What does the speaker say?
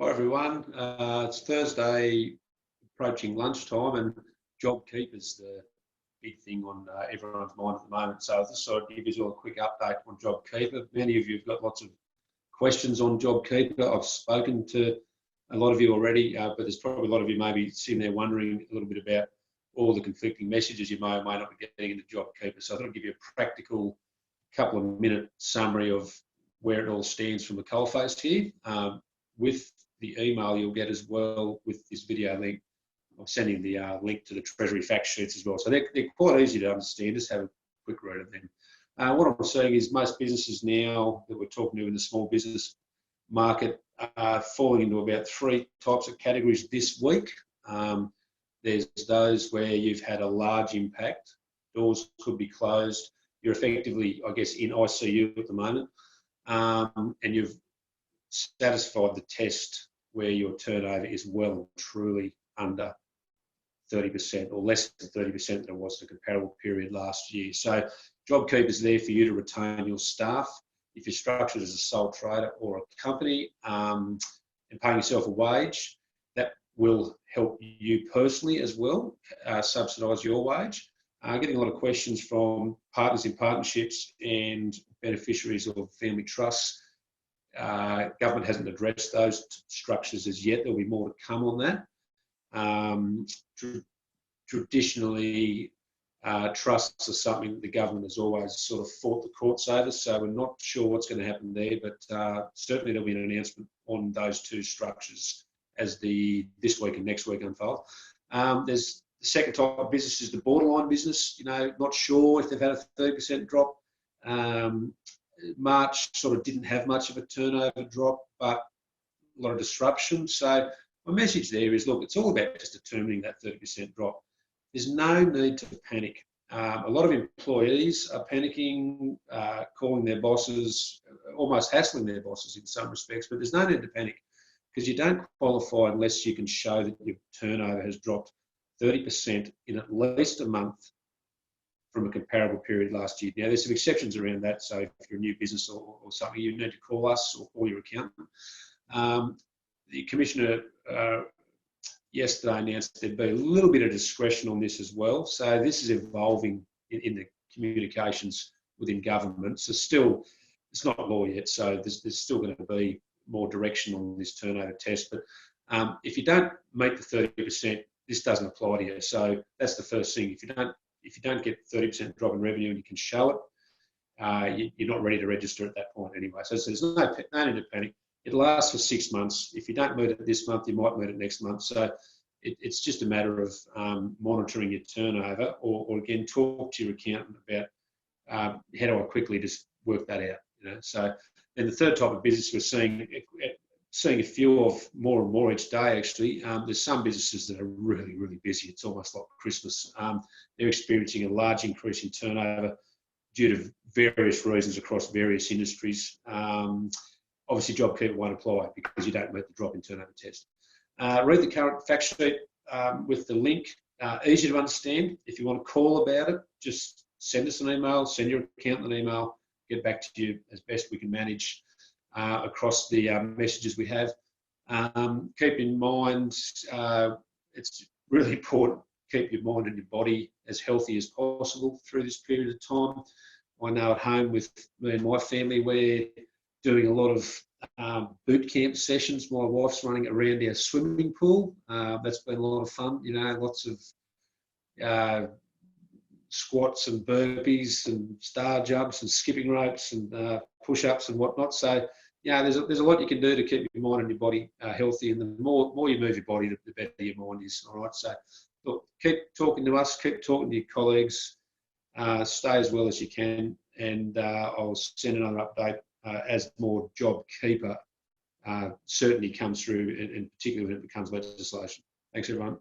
Hi everyone, it's Thursday approaching lunchtime and JobKeeper's the big thing on everyone's mind at the moment. So I just thought I'd give you all a quick update on JobKeeper. Many of you have got lots of questions on JobKeeper. I've spoken to a lot of you already, but there's probably a lot of you maybe sitting there wondering a little bit about all the conflicting messages you may or may not be getting into JobKeeper. So I thought I'd give you a practical couple of minute summary of where it all stands from the coalface here. With the email you'll get as well with this video link, I'm sending the link to the Treasury fact sheets as well. So they're quite easy to understand. Just have a quick read of them. What I'm seeing is most businesses now that we're talking to in the small business market are falling into about three types of categories this week. There's those where you've had a large impact, doors could be closed, you're effectively, I guess, in ICU at the moment, and you've satisfied the test where your turnover is well and truly under 30% or less than 30% than it was in a comparable period last year. So JobKeeper's there for you to retain your staff. If you're structured as a sole trader or a company and paying yourself a wage, that will help you personally as well, subsidise your wage. Getting a lot of questions from partners in partnerships and beneficiaries of family trusts. Government hasn't addressed those structures as yet. There'll be more to come on that. Traditionally, trusts are something that the government has always sort of fought the courts over, so we're not sure what's going to happen there, but certainly there'll be an announcement on those two structures as this week and next week unfold. There's the second type of business is the borderline business, not sure if they've had a 30% drop. March sort of didn't have much of a turnover drop, but a lot of disruption. So my message there is, look, it's all about just determining that 30% drop. There's no need to panic. A lot of employees are panicking, calling their bosses, almost hassling their bosses in some respects, but there's no need to panic because you don't qualify unless you can show that your turnover has dropped 30% in at least a month from a comparable period last year. Now, there's some exceptions around that, so if you're a new business or something, you need to call us or call your accountant. The Commissioner yesterday announced there'd be a little bit of discretion on this as well, so this is evolving in the communications within government. So still, it's not law yet, so there's still going to be more direction on this turnover test, but if you don't meet the 30%, this doesn't apply to you. So that's the first thing. If you don't get 30% drop in revenue and you can show it, you're not ready to register at that point anyway. So there's no need to panic. It lasts for 6 months. If you don't meet it this month, you might meet it next month. So it's just a matter of monitoring your turnover or again, talk to your accountant about how do I quickly just work that out. So then the third type of business we're seeing a few of more and more each day actually. There's some businesses that are really, really busy. It's almost like Christmas. They're experiencing a large increase in turnover due to various reasons across various industries. Obviously, JobKeeper won't apply because you don't meet the drop in turnover test. Read the current fact sheet with the link. Easy to understand. If you want to call about it, just send us an email, send your accountant an email, get back to you as best we can manage across the messages we have. Keep in mind, it's really important, keep your mind and your body as healthy as possible through this period of time. I know at home with me and my family, we're doing a lot of boot camp sessions. My wife's running around our swimming pool. That's been a lot of fun, lots of squats and burpees and star jumps and skipping ropes and push-ups and whatnot. So, there's a lot you can do to keep your mind and your body healthy, and the more you move your body, the better your mind is. All right. So, look, keep talking to us, keep talking to your colleagues, stay as well as you can, and I'll send another update as more JobKeeper certainty comes through, and particularly when it becomes legislation. Thanks, everyone.